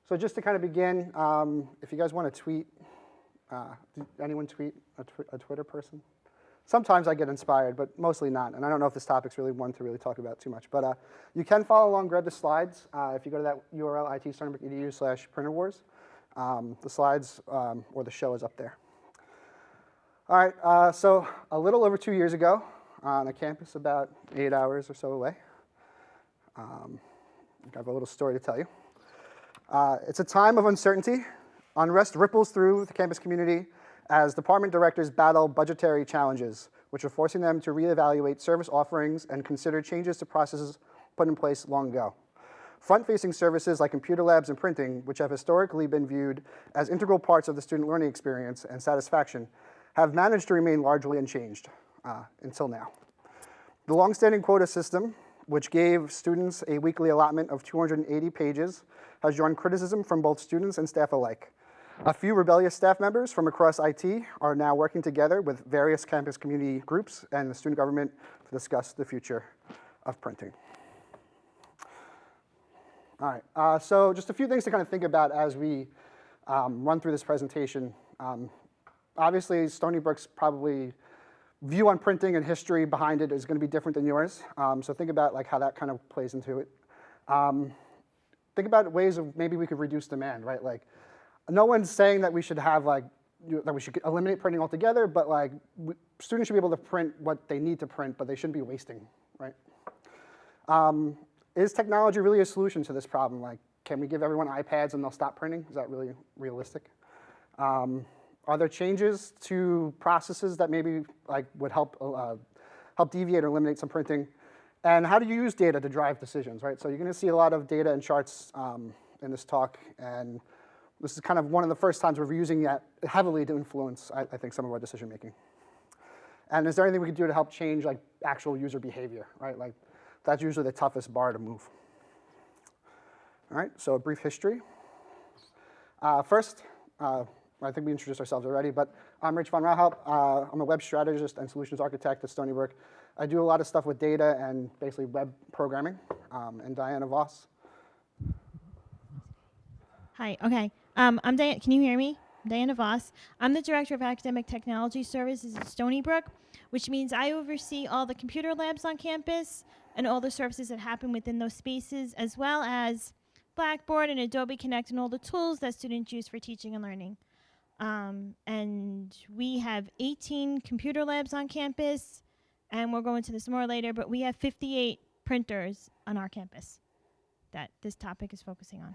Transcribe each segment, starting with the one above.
So just to kind of begin, if you guys want to tweet, did anyone tweet a Twitter person? Sometimes I get inspired, but mostly not. And I don't know if this topic's really one to really talk about too much. But you can follow along, grab the slides. If you go to that URL, itstonybrook.edu/printerwars, the slides or the show is up there. All right, so a little over 2 years ago, on a campus about 8 hours or so away, I have a little story to tell you. It's a time of uncertainty. Unrest ripples through the campus community as department directors battle budgetary challenges, which are forcing them to reevaluate service offerings and consider changes to processes put in place long ago. Front-facing services like computer labs and printing, which have historically been viewed as integral parts of the student learning experience and satisfaction, have managed to remain largely unchanged until now. The longstanding quota system, which gave students a weekly allotment of 280 pages, has drawn criticism from both students and staff alike. A few rebellious staff members from across IT are now working together with various campus community groups and the student government to discuss the future of printing. All right, so just a few things to kind of think about as we run through this presentation. Obviously, Stony Brook's probably view on printing and history behind it is going to be different than yours. So think about like how that kind of plays into it. Think about ways of maybe we could reduce demand, right? Like, no one's saying that we should have like that we should eliminate printing altogether, but like students should be able to print what they need to print, but they shouldn't be wasting, right? Is technology really a solution to this problem? Like, can we give everyone iPads and they'll stop printing? Is that really realistic? Are there changes to processes that maybe like would help deviate or eliminate some printing? And how do you use data to drive decisions, right? So you're going to see a lot of data and charts in this talk, and this is kind of one of the first times we're using that heavily to influence, I think, some of our decision making. And is there anything we could do to help change like actual user behavior, right? Like that's usually the toughest bar to move. All right, so a brief history. First, I think we introduced ourselves already, but I'm Rich Van Rahelp. I'm a web strategist and solutions architect at Stony Brook. I do a lot of stuff with data and basically web programming. And Diana Voss. Hi, okay. I'm Diana, can you hear me? Diana Voss. I'm the Director of Academic Technology Services at Stony Brook, which means I oversee all the computer labs on campus and all the services that happen within those spaces, as well as Blackboard and Adobe Connect and all the tools that students use for teaching and learning. And we have 18 computer labs on campus, and we'll go into this more later, but we have 58 printers on our campus that this topic is focusing on.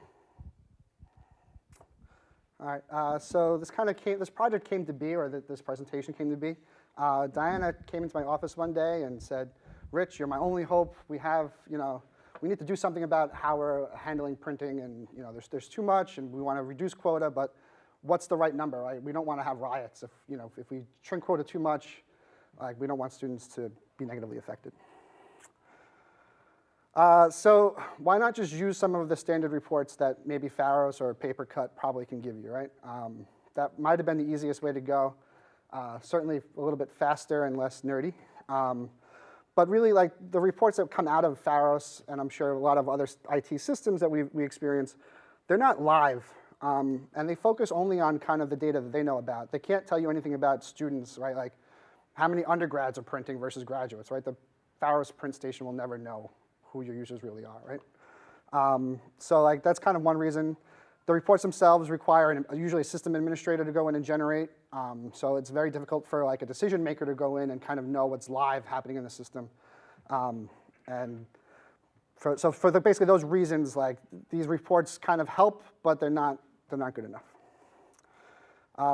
All right, so this project came to be, or this presentation came to be. Diana came into my office one day and said, Rich, you're my only hope. We have, we need to do something about how we're handling printing, and there's too much, and we want to reduce quota, but what's the right number, right? We don't want to have riots if we shrink quota too much. Like we don't want students to be negatively affected. So why not just use some of the standard reports that maybe Pharos or Papercut probably can give you, right? That might have been the easiest way to go. Certainly a little bit faster and less nerdy. But really, like the reports that come out of Pharos, and I'm sure a lot of other IT systems that we experience, they're not live. And they focus only on kind of the data that they know about. They can't tell you anything about students, right? Like how many undergrads are printing versus graduates, right? The Pharos print station will never know who your users really are, right? So like that's kind of one reason. The reports themselves require usually a system administrator to go in and generate. So it's very difficult for like a decision maker to go in and kind of know what's live happening in the system. So for basically those reasons, like these reports kind of help, but they're not good enough.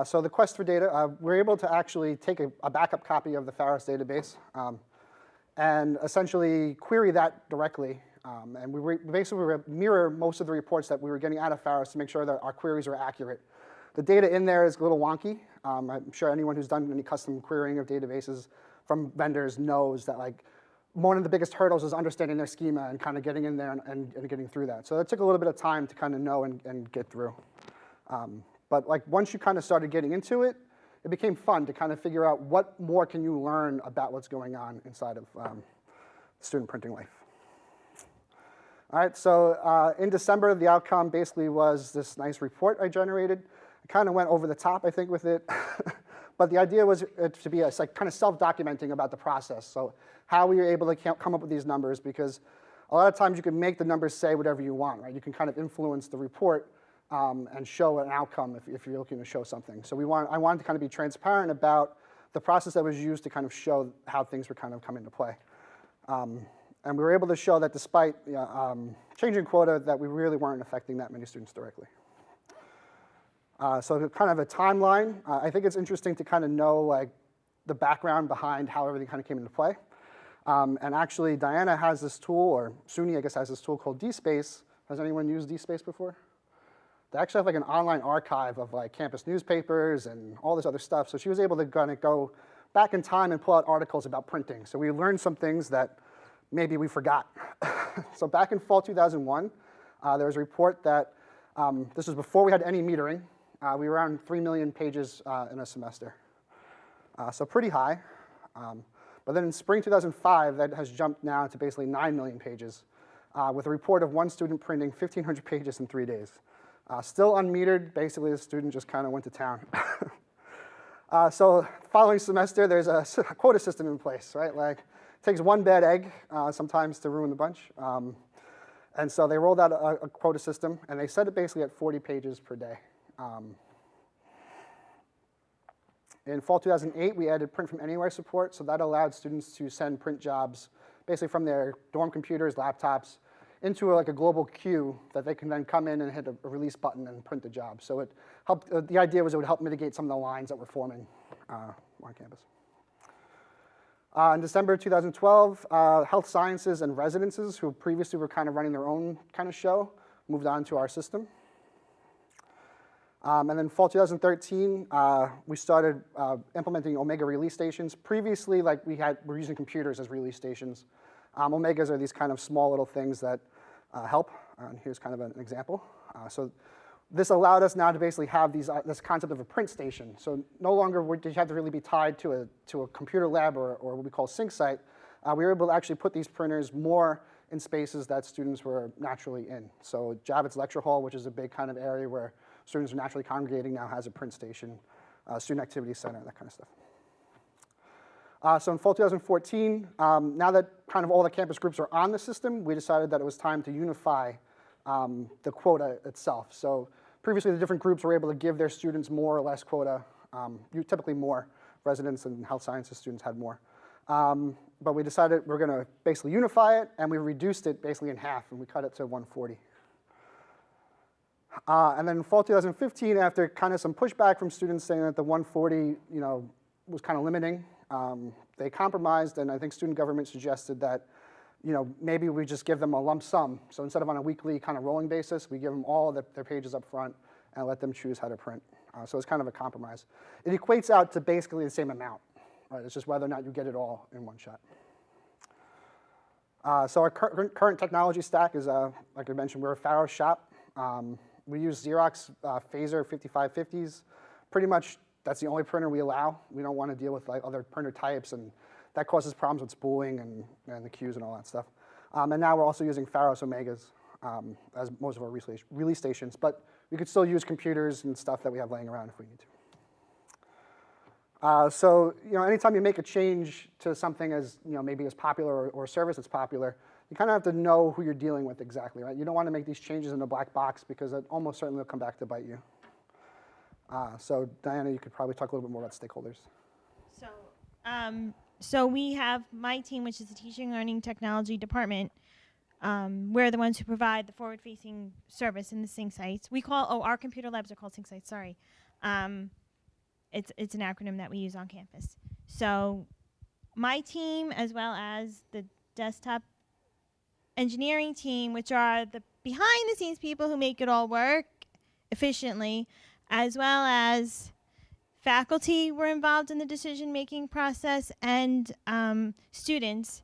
So the quest for data, we're able to actually take a backup copy of the Pharos database and essentially query that directly. And we basically mirror most of the reports that we were getting out of Pharos to make sure that our queries are accurate. The data in there is a little wonky. I'm sure anyone who's done any custom querying of databases from vendors knows that like one of the biggest hurdles is understanding their schema and kind of getting in there and getting through that. So it took a little bit of time to kind of know and get through. But like once you kind of started getting into it, it became fun to kind of figure out what more can you learn about what's going on inside of student printing life. All right, so in December, the outcome basically was this nice report I generated. I kind of went over the top, I think, with it. But the idea was it to be like kind of self-documenting about the process. So how we were able to come up with these numbers, because a lot of times you can make the numbers say whatever you want, right? You can kind of influence the report and show an outcome if you're looking to show something. So I wanted to kind of be transparent about the process that was used to kind of show how things were kind of come into play. And we were able to show that despite changing quota, that we really weren't affecting that many students directly. So kind of a timeline. I think it's interesting to kind of know like the background behind how everything kind of came into play. And actually, Diana has this tool, or SUNY, I guess, has this tool called DSpace. Has anyone used DSpace before? They actually have like an online archive of like campus newspapers and all this other stuff. So she was able to kind of go back in time and pull out articles about printing. So we learned some things that maybe we forgot. So back in fall 2001, there was a report that this was before we had any metering. We were around 3 million pages in a semester. So pretty high. But then in spring 2005, that has jumped now to basically 9 million pages, with a report of one student printing 1,500 pages in 3 days. Still unmetered. Basically, the student just kind of went to town. So following semester, there's a quota system in place, right? Like, it takes one bad egg sometimes to ruin the bunch. And so they rolled out a quota system, and they set it basically at 40 pages per day. In fall 2008, we added print from anywhere support, so that allowed students to send print jobs basically from their dorm computers, laptops, into like a global queue that they can then come in and hit a release button and print the job. So it helped. The idea was it would help mitigate some of the lines that were forming on campus. In December 2012, health sciences and residences, who previously were kind of running their own kind of show, moved on to our system. And then fall 2013, we started implementing Omega release stations. Previously, like we're using computers as release stations. Omegas are these kind of small little things that help. And here's kind of an example. So this allowed us now to basically have this concept of a print station. So no longer did you have to really be tied to a computer lab or what we call sync site. We were able to actually put these printers more in spaces that students were naturally in. So Javits Lecture Hall, which is a big kind of area where students are naturally congregating, now has a print station, student activity center, that kind of stuff. So in fall 2014, now that kind of all the campus groups are on the system, we decided that it was time to unify the quota itself. So previously, the different groups were able to give their students more or less quota. Typically more. Residents and health sciences students had more. But we decided we're going to basically unify it, and we reduced it basically in half, and we cut it to 140. And then in fall 2015, after kind of some pushback from students saying that the 140, was kind of limiting, they compromised, and I think student government suggested that, maybe we just give them a lump sum. So instead of on a weekly kind of rolling basis, we give them all their pages up front and let them choose how to print. So it's kind of a compromise. It equates out to basically the same amount. Right? It's just whether or not you get it all in one shot. So our current technology stack is, like I mentioned, we're a Faro shop. We use Xerox Phaser 5550s. Pretty much, that's the only printer we allow. We don't want to deal with like other printer types, and that causes problems with spooling and the queues and all that stuff. And now we're also using Pharos Omegas as most of our release stations, but we could still use computers and stuff that we have laying around if we need to. So anytime you make a change to something as maybe as popular or a service that's popular, you kind of have to know who you're dealing with exactly, right? You don't want to make these changes in a black box because it almost certainly will come back to bite you. So Diana, you could probably talk a little bit more about stakeholders. So we have my team, which is the Teaching and Learning Technology Department. We're the ones who provide the forward-facing service in the sync sites. Our computer labs are called sync sites, sorry. It's an acronym that we use on campus. So my team, as well as the desktop engineering team, which are the behind-the-scenes people who make it all work efficiently, as well as faculty were involved in the decision-making process, and students.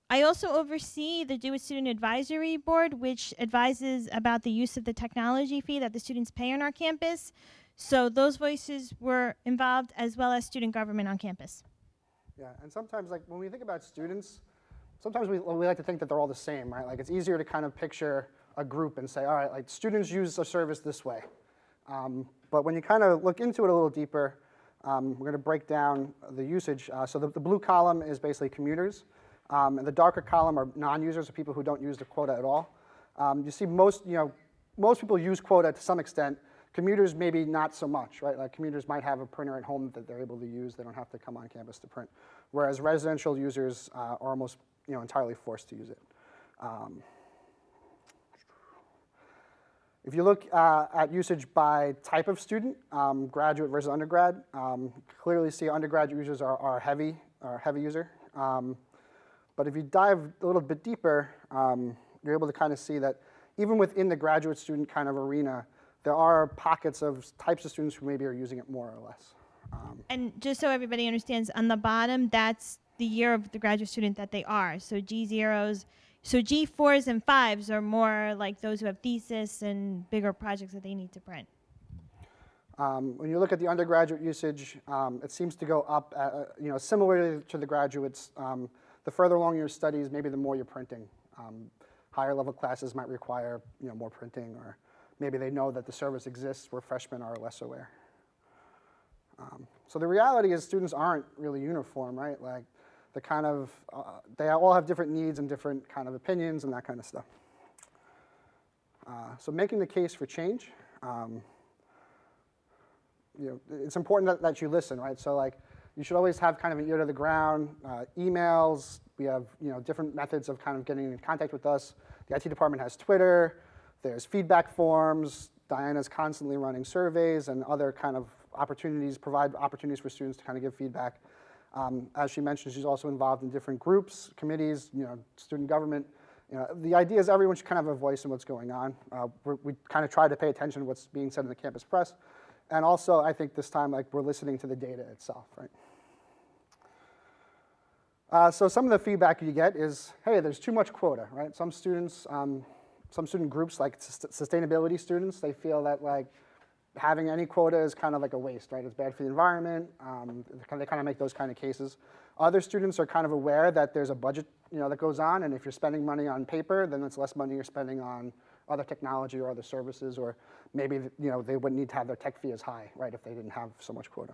I also oversee the Do It Student Advisory Board, which advises about the use of the technology fee that the students pay on our campus. So those voices were involved, as well as student government on campus. Yeah, and sometimes, like when we think about students, sometimes we like to think that they're all the same, right? Like it's easier to kind of picture a group and say, all right, like students use a service this way. But when you kind of look into it a little deeper, we're going to break down the usage. So the blue column is basically commuters, and the darker column are non-users, or people who don't use the quota at all. You see most people use quota to some extent. Commuters maybe not so much, right? Like commuters might have a printer at home that they're able to use. They don't have to come on campus to print. Whereas residential users are almost entirely forced to use it. If you look at usage by type of student, graduate versus undergrad, clearly see undergraduate users are heavy user. But if you dive a little bit deeper, you're able to kind of see that even within the graduate student kind of arena, there are pockets of types of students who maybe are using it more or less. And just so everybody understands, on the bottom, that's the year of the graduate student that they are. So G0s, so G4s and 5s are more like those who have thesis and bigger projects that they need to print. When you look at the undergraduate usage, it seems to go up, similarly to the graduates. The further along your studies, maybe the more you're printing. Higher level classes might require more printing, or maybe they know that the service exists where freshmen are less aware. So the reality is students aren't really uniform, right? Like the kind of, they all have different needs and different kind of opinions and that kind of stuff. So making the case for change, it's important that you listen, right? So like you should always have kind of an ear to the ground, emails. We have different methods of kind of getting in contact with us. The IT department has Twitter. There's feedback forms. Diana's constantly running surveys and other kind of opportunities, provide opportunities for students to kind of give feedback. As she mentioned, she's also involved in different groups, committees, student government. The idea is everyone should kind of have a voice in what's going on. We kind of try to pay attention to what's being said in the campus press. And also, I think this time, like, we're listening to the data itself, right? So some of the feedback you get is, hey, there's too much quota, right? Some students, some student groups, like sustainability students, they feel that, like, having any quota is kind of like a waste, right? It's bad for the environment. They kind of make those kind of cases. Other students are kind of aware that there's a budget, that goes on, and if you're spending money on paper, then it's less money you're spending on other technology or other services, or maybe they wouldn't need to have their tech fee as high, right, if they didn't have so much quota.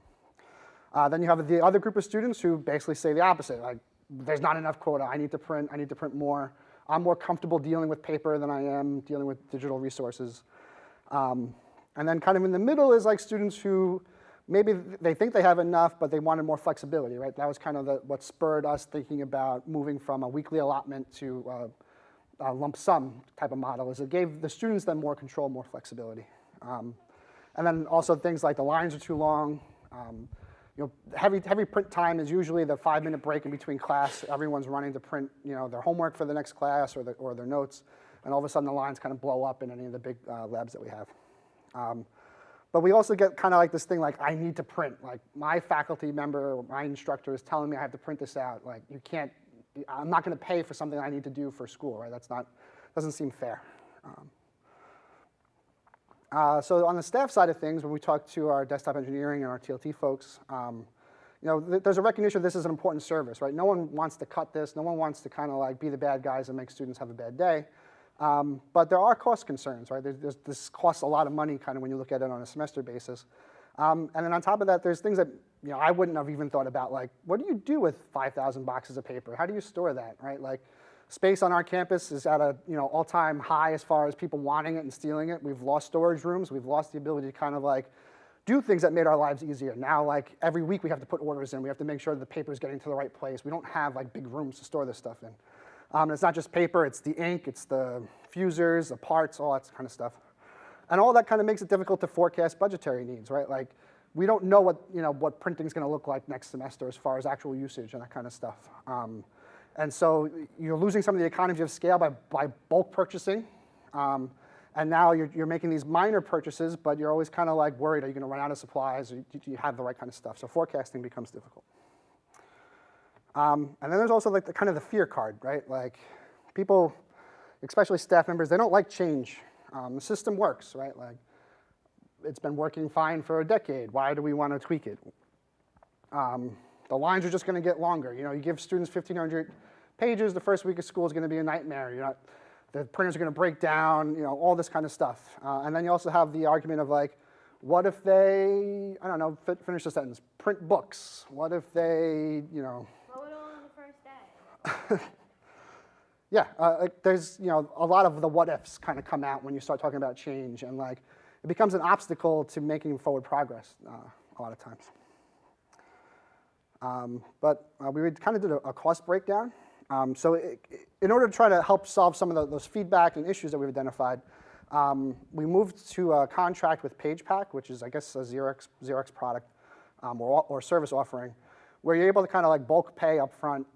Then you have the other group of students who basically say the opposite, like, there's not enough quota, I need to print more. I'm more comfortable dealing with paper than I am dealing with digital resources. And then kind of in the middle is like students who maybe they think they have enough, but they wanted more flexibility, right? That was kind of what spurred us thinking about moving from a weekly allotment to a lump sum type of model, is it gave the students then more control, more flexibility. And then also things like the lines are too long. Heavy print time is usually the 5-minute break in between class. Everyone's running to print their homework for the next class or their notes, and all of a sudden the lines kind of blow up in any of the big labs that we have. But we also get kind of like this thing like, I need to print. Like my faculty member or my instructor is telling me I have to print this out. Like I'm not going to pay for something I need to do for school, right? Doesn't seem fair. So on the staff side of things, when we talk to our desktop engineering and our TLT folks, there's a recognition this is an important service, right? No one wants to cut this. No one wants to kind of like be the bad guys and make students have a bad day. But there are cost concerns, right? This costs a lot of money kind of when you look at it on a semester basis. And then on top of that, there's things that I wouldn't have even thought about, like what do you do with 5,000 boxes of paper? How do you store that, right? Like space on our campus is at a all-time high as far as people wanting it and stealing it. We've lost storage rooms. We've lost the ability to kind of like do things that made our lives easier. Now, like every week we have to put orders in. We have to make sure the paper is getting to the right place. We don't have like big rooms to store this stuff in. It's not just paper, it's the ink, it's the fusers, the parts, all that kind of stuff. And all that kind of makes it difficult to forecast budgetary needs, right? Like, we don't know what printing is going to look like next semester as far as actual usage and that kind of stuff. And so you're losing some of the economies of scale by bulk purchasing. And now you're making these minor purchases, but you're always kind of like worried, are you going to run out of supplies? Or do you have the right kind of stuff? So forecasting becomes difficult. And then there's also like the kind of the fear card, right? Like people, especially staff members, they don't like change. The system works, right? Like it's been working fine for a decade. Why do we want to tweak it? The lines are just going to get longer. You give students 1,500 pages, the first week of school is going to be a nightmare. The printers are going to break down, all this kind of stuff. And then you also have the argument of like, what if they, I don't know, finish the sentence, print books? What if they, Blow it all on the first day. Yeah, there's, a lot of the what ifs kind of come out when you start talking about change, and like, it becomes an obstacle to making forward progress a lot of times. But we kind of did a cost breakdown. So in order to try to help solve some of those feedback and issues that we've identified, we moved to a contract with PagePack, which is, I guess, a Xerox product or service offering, where you're able to kind of like bulk pay up front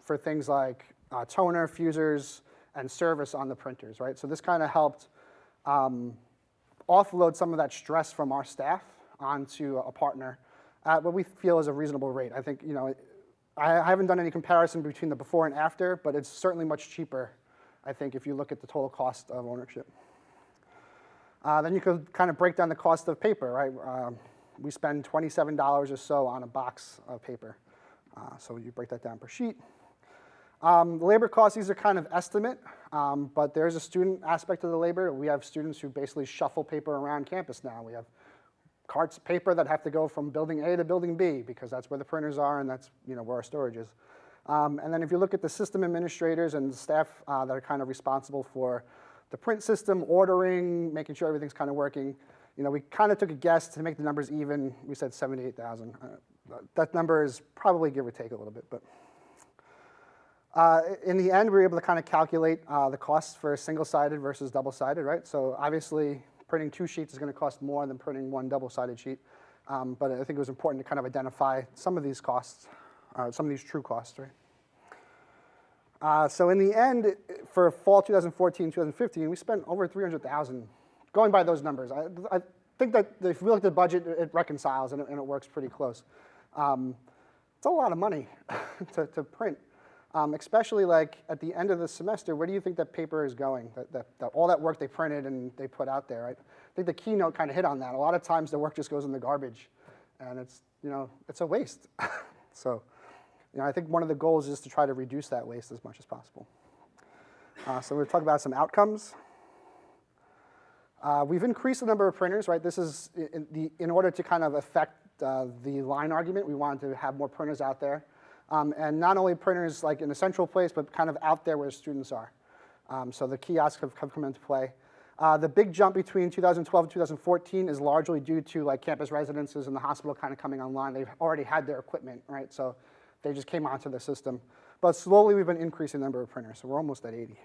for things like toner, fusers, and service on the printers, right? So this kind of helped offload some of that stress from our staff onto a partner at what we feel is a reasonable rate. I think, I haven't done any comparison between the before and after, but it's certainly much cheaper, I think, if you look at the total cost of ownership. Then you could kind of break down the cost of paper, right? We spend $27 or so on a box of paper. So you break that down per sheet. The labor costs, these are kind of estimate, but there's a student aspect of the labor. We have students who basically shuffle paper around campus now. We have carts of paper that have to go from building A to building B because that's where the printers are and that's where our storage is. And then if you look at the system administrators and the staff that are kind of responsible for the print system, ordering, making sure everything's kind of working, we kind of took a guess to make the numbers even. We said 78,000. That number is probably give or take a little bit, but in the end, we were able to kind of calculate the costs for single-sided versus double-sided, right? So obviously, printing 2 sheets is going to cost more than printing 1 double-sided sheet, but I think it was important to kind of identify some of these costs, some of these true costs, right? So in the end, for fall 2014, 2015, we spent over $300,000 going by those numbers. I think that if we look at the budget, it reconciles and it works pretty close. It's a lot of money to print. Especially like at the end of the semester, where do you think that paper is going? All that work they printed and they put out there, right? I think the keynote kind of hit on that. A lot of times the work just goes in the garbage, and it's a waste. So, I think one of the goals is to try to reduce that waste as much as possible. So we're going to talk about some outcomes. We've increased the number of printers, right? This is in order to kind of affect the line argument. We wanted to have more printers out there. And not only printers like in a central place, but kind of out there where students are. So the kiosks have come into play. The big jump between 2012 and 2014 is largely due to like campus residences and the hospital kind of coming online. They've already had their equipment, right? So they just came onto the system. But slowly we've been increasing the number of printers, so we're almost at 80.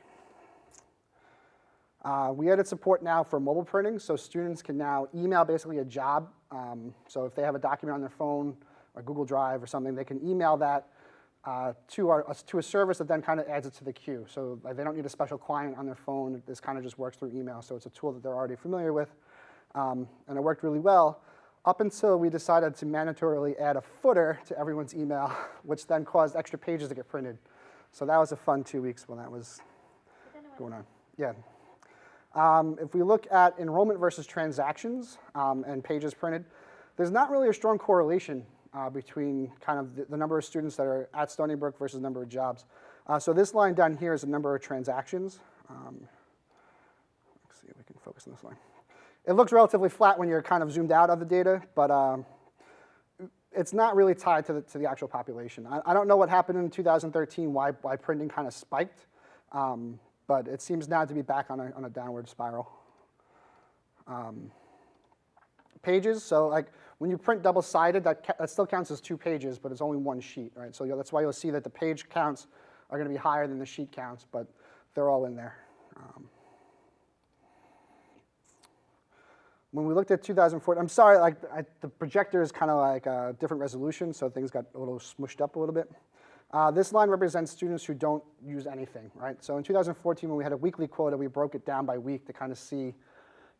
We added support now for mobile printing, so students can now email basically a job. So if they have a document on their phone or Google Drive or something, they can email that to a service that then kind of adds it to the queue. So they don't need a special client on their phone. This kind of just works through email. So it's a tool that they're already familiar with. And it worked really well up until we decided to mandatorily add a footer to everyone's email, which then caused extra pages to get printed. So that was a fun 2 weeks when that was going on. Yeah. If we look at enrollment versus transactions and pages printed, there's not really a strong correlation between kind of the number of students that are at Stony Brook versus the number of jobs. So this line down here is the number of transactions. Let's see if we can focus on this line. It looks relatively flat when you're kind of zoomed out of the data, but it's not really tied to the actual population. I don't know what happened in 2013, why printing kind of spiked, but it seems now to be back on a downward spiral. Pages, so like when you print double-sided, that still counts as 2 pages, but it's only 1 sheet, right? So that's why you'll see that the page counts are going to be higher than the sheet counts, but they're all in there. When we looked at 2014, I'm sorry, the projector is kind of like a different resolution, so things got a little smushed up a little bit. This line represents students who don't use anything, right? So in 2014, when we had a weekly quota, we broke it down by week to kind of see,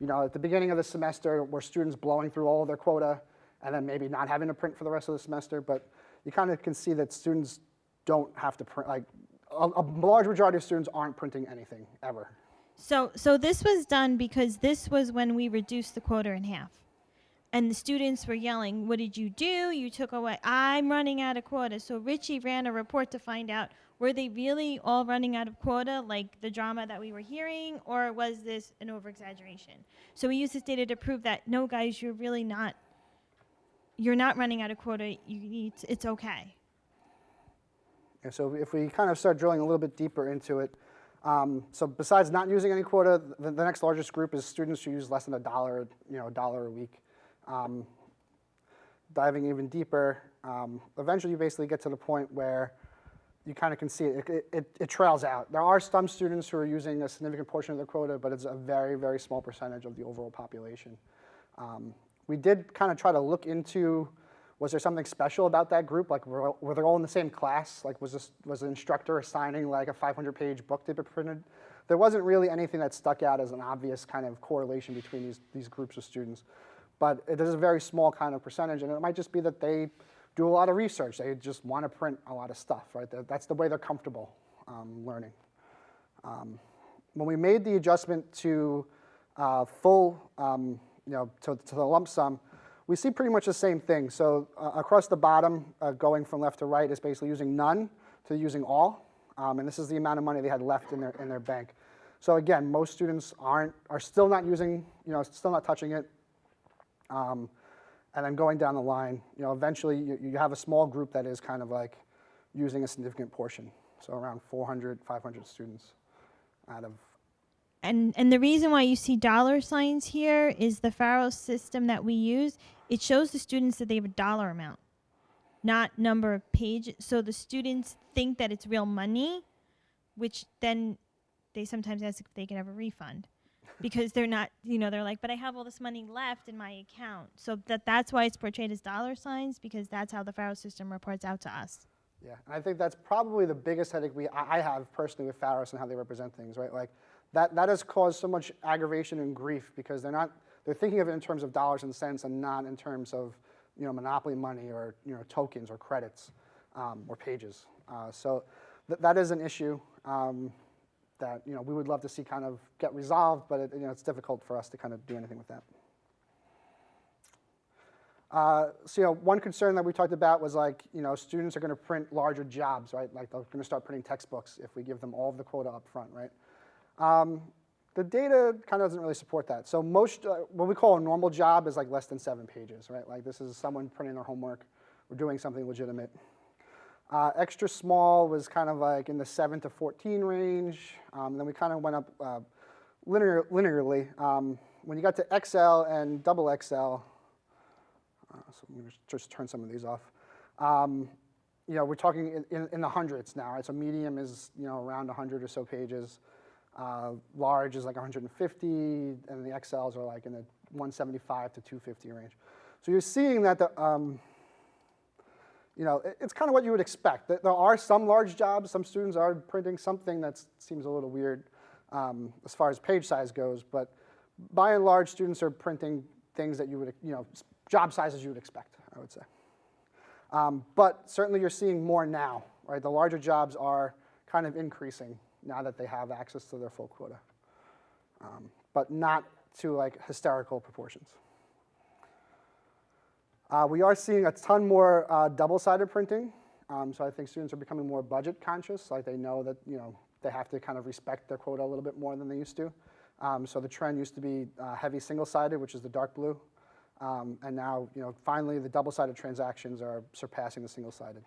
at the beginning of the semester, were students blowing through all of their quota and then maybe not having to print for the rest of the semester. But you kind of can see that students don't have to print, like a large majority of students aren't printing anything ever. So this was done because this was when we reduced the quota in half. And the students were yelling, what did you do? You took away, I'm running out of quota. So Richie ran a report to find out were they really all running out of quota, like the drama that we were hearing, or was this an over-exaggeration? So we use this data to prove that, no, guys, you're not running out of quota. It's okay. And so if we kind of start drilling a little bit deeper into it, so besides not using any quota, the next largest group is students who use less than $1, $1 a week. Diving even deeper, eventually you basically get to the point where you kind of can see it trails out. There are some students who are using a significant portion of their quota, but it's a very, very small percentage of the overall population. We did kind of try to look into, was there something special about that group? Like, were they all in the same class? Like, was the instructor assigning like a 500-page book to be printed? There wasn't really anything that stuck out as an obvious kind of correlation between these groups of students. But it is a very small kind of percentage, and it might just be that they do a lot of research. They just want to print a lot of stuff, right? That's the way they're comfortable learning. When we made the adjustment to full, to the lump sum, we see pretty much the same thing. So across the bottom, going from left to right, is basically using none to using all, and this is the amount of money they had left in their bank. So again, most students are still not using, still not touching it. And then going down the line, eventually you have a small group that is kind of like using a significant portion. So around 400, 500 students out of. And the reason why you see dollar signs here is the Faro system that we use. It shows the students that they have a dollar amount, not number of pages. So the students think that it's real money, which then they sometimes ask if they can have a refund. Because they're not, they're like, but I have all this money left in my account. So that's why it's portrayed as dollar signs, because that's how the Faro system reports out to us. Yeah, and I think that's probably the biggest headache I have personally with Faros and how they represent things, right? Like that has caused so much aggravation and grief because they're thinking of it in terms of dollars and cents and not in terms of, monopoly money or, tokens or credits or pages. So that is an issue. That we would love to see kind of get resolved, but it's difficult for us to kind of do anything with that. So one concern that we talked about was like students are going to print larger jobs, right? Like they're going to start printing textbooks if we give them all of the quota up front, right? The data kind of doesn't really support that. So most what we call a normal job is like less than 7 pages, right? Like this is someone printing their homework or doing something legitimate. Extra small was kind of like in the 7 to 14 range. Then we kind of went up linearly. When you got to XL and double XL, so I'm going to just turn some of these off. We're talking in the hundreds now, right? So medium is around 100 or so pages. Large is like 150, and the XLs are like in the 175 to 250 range. So you're seeing that it's kind of what you would expect. There are some large jobs. Some students are printing something that seems a little weird as far as page size goes. But by and large, students are printing things that you would, job sizes you would expect, I would say. But certainly you're seeing more now, right? The larger jobs are kind of increasing now that they have access to their full quota, but not to like hysterical proportions. We are seeing a ton more double-sided printing. So I think students are becoming more budget conscious. Like they know that they have to kind of respect their quota a little bit more than they used to. So the trend used to be heavy single-sided, which is the dark blue. And now finally the double-sided transactions are surpassing the single-sided.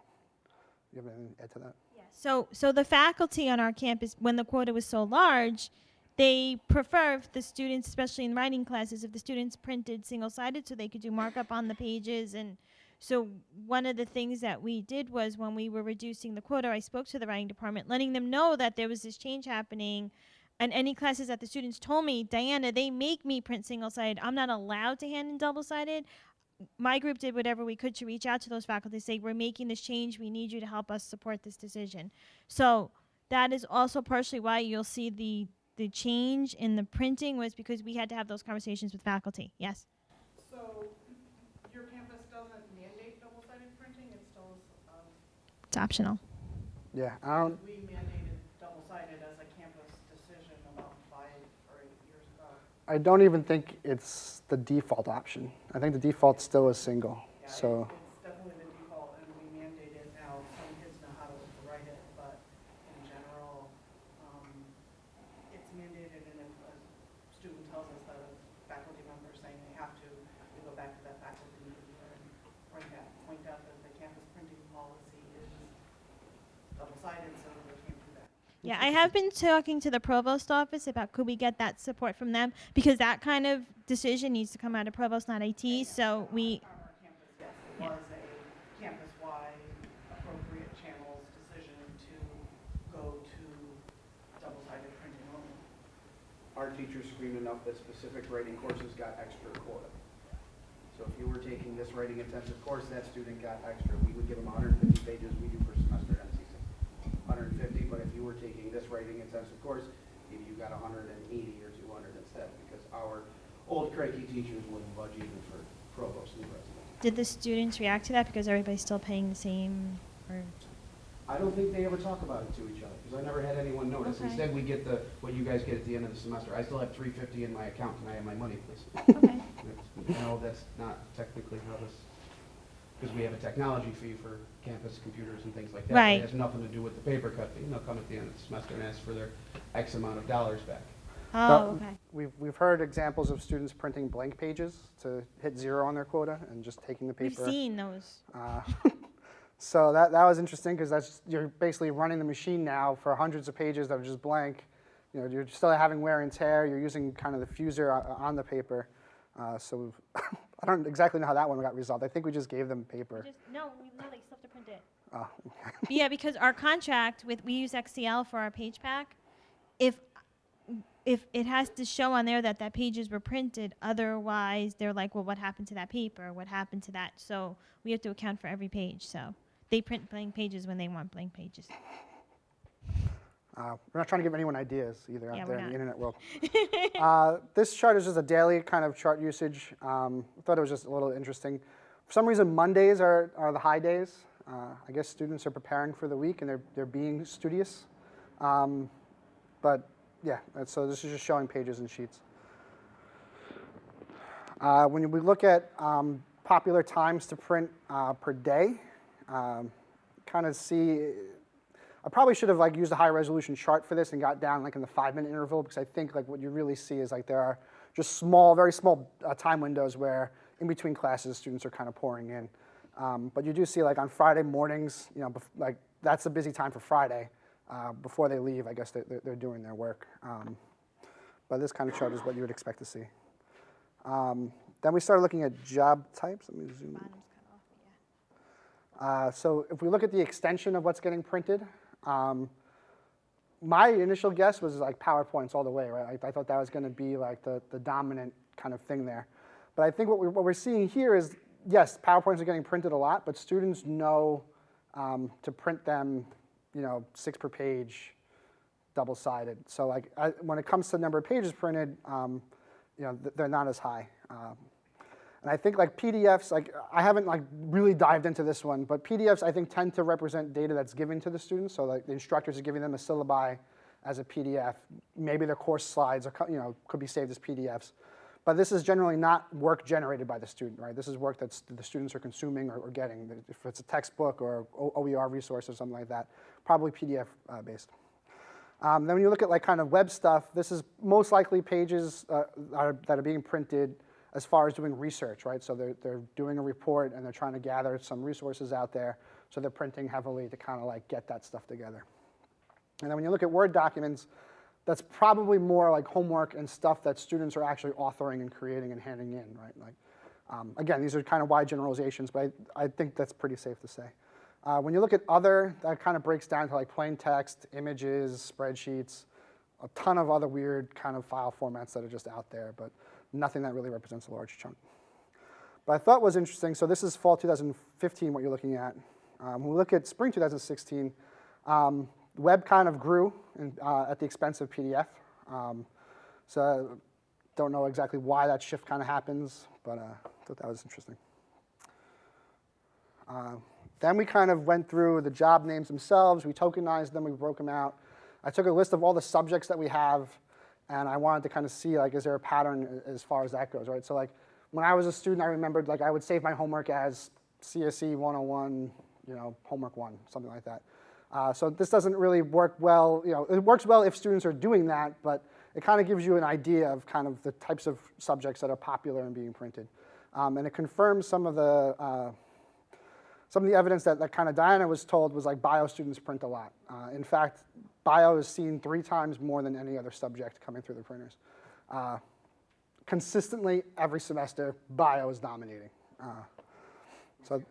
You have anything to add to that? Yeah. So the faculty on our campus, when the quota was so large, they prefer if the students, especially in writing classes, if the students printed single-sided so they could do markup on the pages. And so one of the things that we did was when we were reducing the quota, I spoke to the writing department, letting them know that there was this change happening. And any classes that the students told me, Diana, they make me print single-sided. I'm not allowed to hand in double-sided. My group did whatever we could to reach out to those faculty, say, we're making this change. We need you to help us support this decision. So that is also partially why you'll see the change in the printing was because we had to have those conversations with faculty. Yes? So your campus doesn't mandate double-sided printing? It still is? It's optional. Yeah, We mandated double-sided as a campus decision about 5 or 8 years ago. I don't even think it's the default option. I think the default still is single. Yeah, So it's definitely the default, and we mandate it now. Some kids know how to write it, but Yeah, I have been talking to the provost office about could we get that support from them, because that kind of decision needs to come out of provost, not IT. So we, On our campus, yes, it Yeah. was a campus-wide appropriate channels decision to go to double-sided printing only. Our teachers screamed enough that specific writing courses got extra quota. So if you were taking this writing intensive course, that student got extra. We would give them 150 pages, we do per semester at NCC. 150, but if you were taking this writing intensive course, maybe you got 180 or 200 instead, because our old cranky teachers wouldn't budge even for provost and president. did the students react to that because everybody's still paying the same? Or I don't think they ever talk about it to each other, because I never had anyone notice. Okay. Instead, we get what you guys get at the end of the semester. I still have $350 in my account. Can I have my money, please? okay. No, that's not technically how this, because we have a technology fee for campus computers and things like that. Right. It has nothing to do with the paper cut fee. And they'll come at the end of the semester and ask for their X amount of dollars back. Oh, okay. We've heard examples of students printing blank pages to hit 0 on their quota and just taking the We've paper. seen those. So that was interesting because you're basically running the machine now for hundreds of pages that are just blank. You know, you're still having wear and tear. You're using kind of the fuser on the paper. So I don't exactly know how that one got resolved. I think we just gave them paper. We still have to print it. Oh, Yeah, because our contract we use XCL for our page pack. If it has to show on there that pages were printed, otherwise they're like, well, what happened to that paper? What happened to that? So we have to account for every page. So they print blank pages when they want blank pages. we're not trying to give anyone ideas either Yeah, out we're there in the not. internet world. This chart is just a daily kind of chart usage. I thought it was just a little interesting. For some reason, Mondays are the high days. I guess students are preparing for the week and they're being studious. But yeah, so this is just showing pages and sheets. When we look at popular times to print per day, kind of see, I probably should have used a high resolution chart for this and got down in the 5-minute interval, because I think what you really see is there are just very small time windows where in between classes students are kind of pouring in. But you do see on Friday mornings, that's a busy time for Friday. Before they leave, I guess they're doing their work. But this kind of chart is what you would expect to see. Then we started looking at job types. Let me zoom in. Bottom's cut off, yeah. So if we look at the extension of what's getting printed, my initial guess was PowerPoints all the way, right? I thought that was going to be the dominant kind of thing there. But I think what we're seeing here is, yes, PowerPoints are getting printed a lot, but students know to print them 6 per page, double-sided. So when it comes to the number of pages printed, they're not as high. And I think PDFs, I haven't really dived into this one, but PDFs I think tend to represent data that's given to the students. So the instructors are giving them a syllabi as a PDF. Maybe their course slides are, could be saved as PDFs. But this is generally not work generated by the student, right? This is work that the students are consuming or getting. If it's a textbook or OER resource or something like that, probably PDF based. Then when you look at kind of web stuff, this is most likely pages that are being printed as far as doing research, right? So they're doing a report and they're trying to gather some resources out there. So they're printing heavily to kind of get that stuff together. And then when you look at Word documents, that's probably more homework and stuff that students are actually authoring and creating and handing in, right? Again, these are kind of wide generalizations, but I think that's pretty safe to say. When you look at other, that kind of breaks down to plain text, images, spreadsheets, a ton of other weird kind of file formats that are just out there, but nothing that really represents a large chunk. But I thought was interesting, so this is fall 2015, what you're looking at. When we look at spring 2016, web kind of grew at the expense of PDF. So don't know exactly why that shift kind of happens, but I thought that was interesting. Then we kind of went through the job names themselves. We tokenized them. We broke them out. I took a list of all the subjects that we have, and I wanted to kind of see, is there a pattern as far as that goes, right? So when I was a student, I remembered I would save my homework as CSE 101, homework 1, something like that. So this doesn't really work well. It works well if students are doing that, but it kind of gives you an idea of kind of the types of subjects that are popular and being printed. And it confirms some of the some of the evidence that kind of Diana was told was like bio students print a lot. In fact, bio is seen 3 times more than any other subject coming through the printers. Consistently, every semester, bio is dominating. So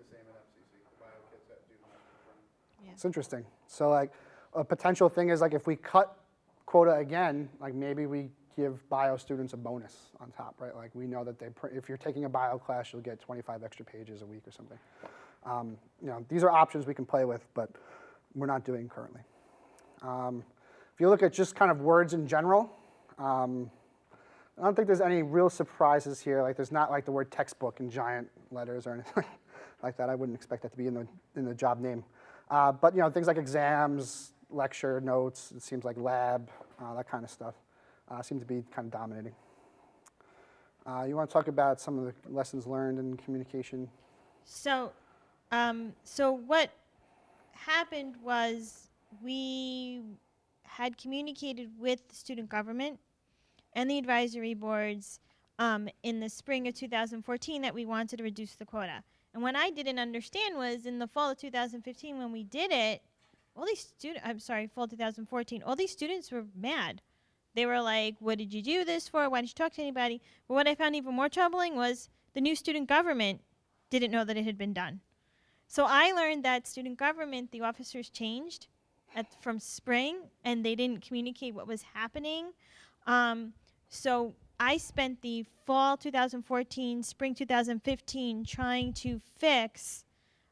it's interesting. So like a potential thing is like if we cut quota again, like maybe we give bio students a bonus on top, right? Like we know that if you're taking a bio class, you'll get 25 extra pages a week or something. You know, these are options we can play with, but we're not doing currently. If you look at just kind of words in general, I don't think there's any real surprises here. Like there's not like the word textbook in giant letters or anything like that. I wouldn't expect that to be in the job name. But you know, things like exams, lecture, notes, it seems like lab, that kind of stuff seem to be kind of dominating. You want to talk about some of the lessons learned in communication? So what happened was we had communicated with the student government and the advisory boards in the spring of 2014 that we wanted to reduce the quota. And what I didn't understand was in the fall of 2015 when we did it, fall 2014, all these students were mad. They were like, what did you do this for? Why didn't you talk to anybody? But what I found even more troubling was the new student government didn't know that it had been done. So I learned that student government, the officers changed from spring, and they didn't communicate what was happening. So I spent the fall 2014, spring 2015 trying to fix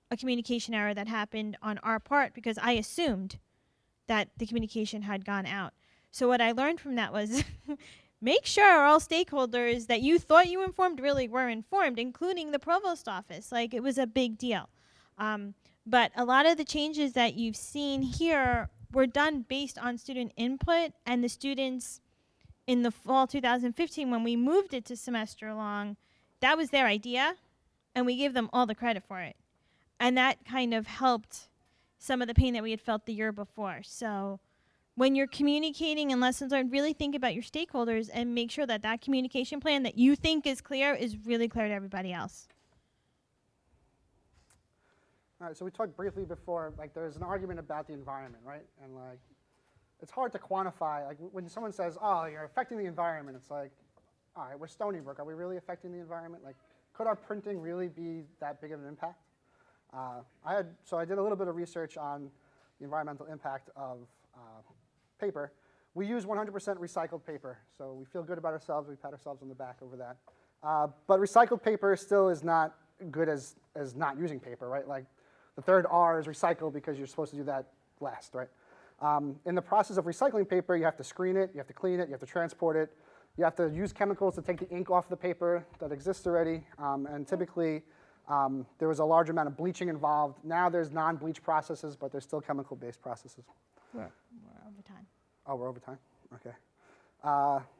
a communication error that happened on our part because I assumed that the communication had gone out. So what I learned from that was make sure all stakeholders that you thought you informed really were informed, including the provost office. Like, it was a big deal. But a lot of the changes that you've seen here were done based on student input, and the students in the fall 2015, when we moved it to semester long, that was their idea, and we gave them all the credit for it. And that kind of helped some of the pain that we had felt the year before. So when you're communicating and lessons learned, really think about your stakeholders and make sure that that communication plan that you think is clear is really clear to everybody else. All right, so we talked briefly before, like there's an argument about the environment, right? And like, it's hard to quantify. Like when someone says, oh, you're affecting the environment, it's like, all right, we're Stony Brook. Are we really affecting the environment? Like, could our printing really be that big of an impact? So I did a little bit of research on the environmental impact of paper. We use 100% recycled paper, so we feel good about ourselves. We pat ourselves on the back over that. But recycled paper still is not good as not using paper, right? Like the third R is recycle because you're supposed to do that last, right? In the process of recycling paper, you have to screen it, you have to clean it, you have to transport it, you have to use chemicals to take the ink off the paper that exists already, and typically there was a large amount of bleaching involved. Now there's non-bleach processes, but there's still chemical-based processes. We're over time. Oh, we're over time? Okay.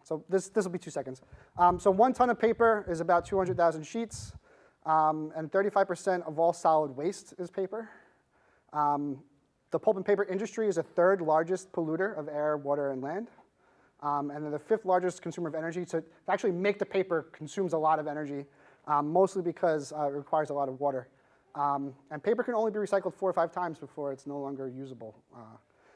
So this will be 2 seconds. So 1 ton of paper is about 200,000 sheets, and 35% of all solid waste is paper. The pulp and paper industry is the 3rd largest polluter of air, water, and land. And they're the 5th largest consumer of energy. So to actually make the paper consumes a lot of energy, mostly because it requires a lot of water. And paper can only be recycled 4 or 5 times before it's no longer usable.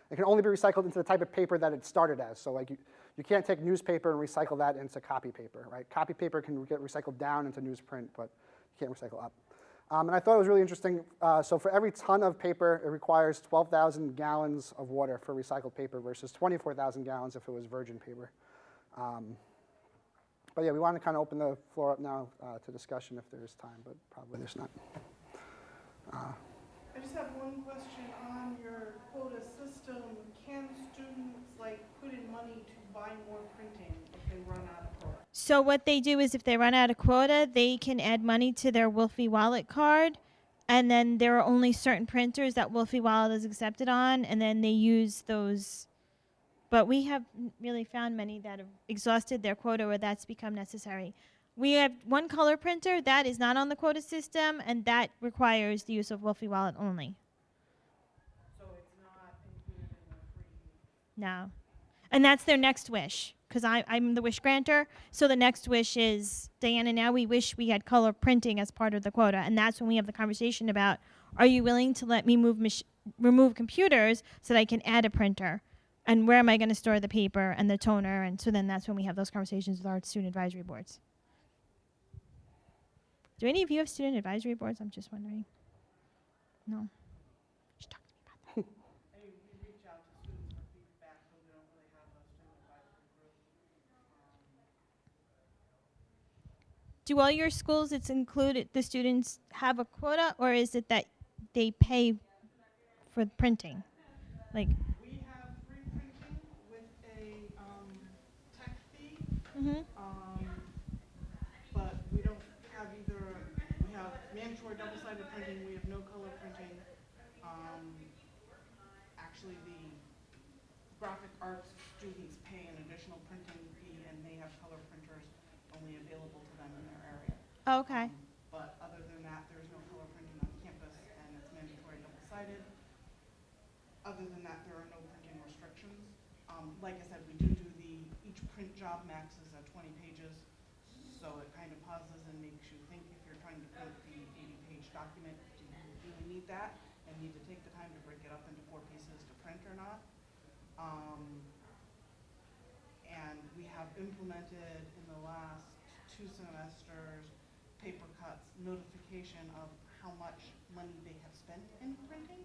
It can only be recycled into the type of paper that it started as. So like you can't take newspaper and recycle that into copy paper, right? Copy paper can get recycled down into newsprint, but you can't recycle up. And I thought it was really interesting. So for every ton of paper, it requires 12,000 gallons of water for recycled paper versus 24,000 gallons if it was virgin paper. But yeah, we want to kind of open the floor up now to discussion if there's time, but probably there's not. I just have one question on your quota system. Can students put in money to buy more printing if they run out of quota? So what they do is if they run out of quota, they can add money to their Wolfie Wallet card, and then there are only certain printers that Wolfie Wallet is accepted on, and then they use those. But we have really found many that have exhausted their quota where that's become necessary. We have one color printer that is not on the quota system, and that requires the use of Wolfie Wallet only. So it's not included in the free? No. And that's their next wish. because I'm the wish granter. So the next wish is, Diana, now we wish we had color printing as part of the quota. And that's when we have the conversation about, are you willing to let me remove computers so that I can add a printer? And where am I going to store the paper and the toner? And so then that's when we have those conversations with our student advisory boards. Do any of you have student advisory boards? I'm just wondering. No. Just talk to me about that. I mean, we reach out to students for feedback, but we don't really have a student advisory group. Do all your schools, it's included, the students have a quota, or is it that they pay for printing? Like, We have free printing with a tech fee, mm-hmm. but we don't have we have mandatory double-sided printing, we have no color printing. Actually, the graphic arts students pay an additional printing fee, and they have color printers only available to them in their area. Okay. But other than that, there's no color printing on campus, and it's mandatory double-sided. Other than that, there are no printing restrictions. Like I said, we do each print job max is 20 pages, so it kind of pauses and makes you think if you're trying to print the 80-page document, do you really need that? And need to take the time to break it up into 4 pieces to print or not? And we have implemented in the last 2 semesters paper cuts notification of how much money they have spent in printing,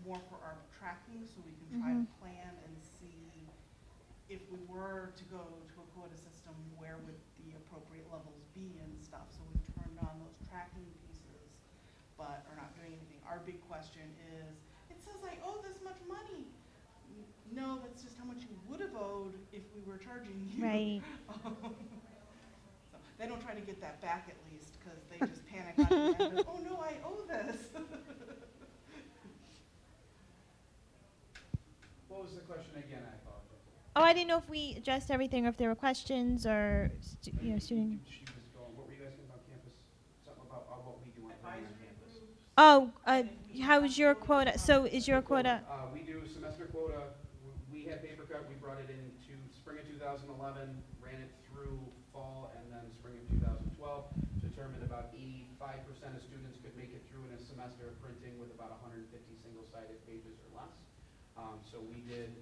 more for our tracking, so we can try to plan and see if we were to go to a quota system, where would the appropriate levels be and stuff. So we've turned on those tracking pieces, but are not doing anything. Our big question is, it says I owe this much money. No, that's just how much you would have owed if we were charging you. Right. So they don't try to get that back, at least, because they just panic on the end of, oh no, I owe this. What was the question again? I apologize. Oh, I didn't know if we addressed everything or if there were questions or, student. She was going, what were you asking about campus? Something about what we do on campus. Oh, how is your quota? So is your quota? We do semester quota. We had paper cut. We brought it into spring of 2011, ran it through fall and then spring of 2012. Determined about 85% of students could make it through in a semester of printing with about 150 single-sided pages or less. So we did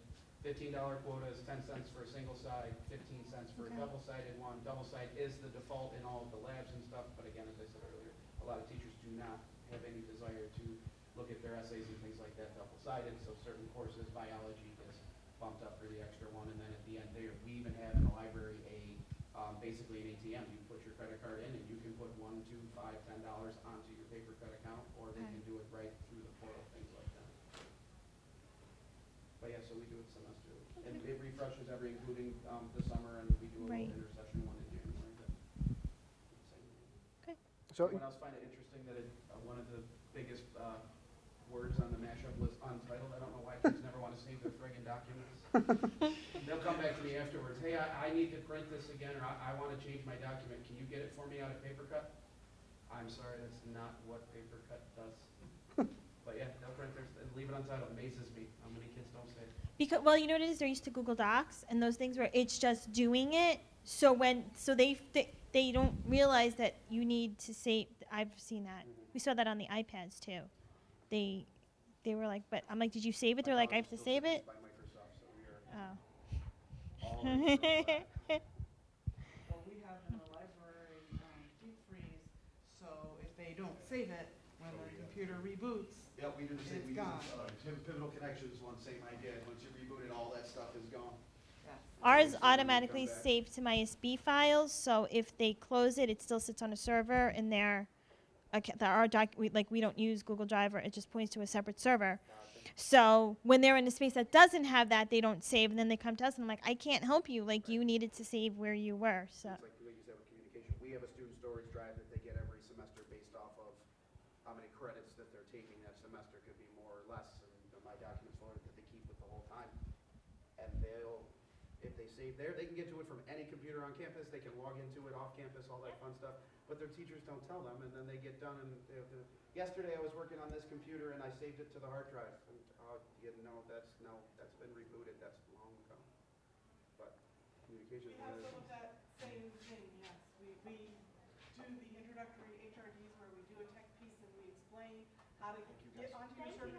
$15 quotas, 10 cents for a single side, 15 cents for a double-sided one. Double side is the default in all of the labs and stuff, but again, as I said earlier, a lot of teachers do not have any desire to look at their essays and things like that double-sided, so certain courses, biology is bumped up for the extra one, and then at the end there, we even have in the library basically an ATM. You put your credit card in and you can put $1, $2, $5, $10 onto your paper cut account, or they can do it right through the portal, things like that. But yeah, so we do it semester, and it refreshes including the summer, and we do a little intercession one in January. Okay. So Anyone else find it interesting that one of the biggest words on the mashup was untitled? I don't know why kids never want to save their friggin' documents. They'll come back to me afterwards, hey, I need to print this again, or I want to change my document. Can you get it for me out of paper cut? I'm sorry, that's not what paper cut does. But yeah, they'll print theirs and leave it untitled. Amazes me how many kids don't say it. Because, well, you know what it is? They're used to Google Docs and those things where it's just doing it. So they don't realize that you need to save. I've seen that. We saw that on the iPads too. They were like, but I'm like, did you save it? They're like, I have to save it. By Microsoft, so we are Oh. all in for that. Well, we have in the library deep freeze, so if they don't save it, when the computer reboots, Yeah, we do the same. It's We gone. use Pivotal Connections, one same idea. Once you reboot it, all that stuff is gone. yes. Ours So when you automatically come back- saves to MySB files, so if they close it, it still sits on a server in their we don't use Google Drive, or it just points to a separate server. So when they're in a space that doesn't have that, they don't save, and then they come to us, and I'm like, I can't help you. Like, you needed to save where you were. So It's like we use that with communication. We have a student storage drive that they get every semester based off of how many credits that they're taking that semester. Could be more or less, and my documents folder that they keep with the whole time. And if they save there, they can get to it from any computer on campus. They can log into it off campus, all that fun stuff. But their teachers don't tell them, and then they get done. And yesterday I was working on this computer and I saved it to the hard drive. And that's been rebooted. That's long ago. But communication. We have some of that same thing, yes. We do the introductory HRDs where we do a tech piece and we explain how to get onto your service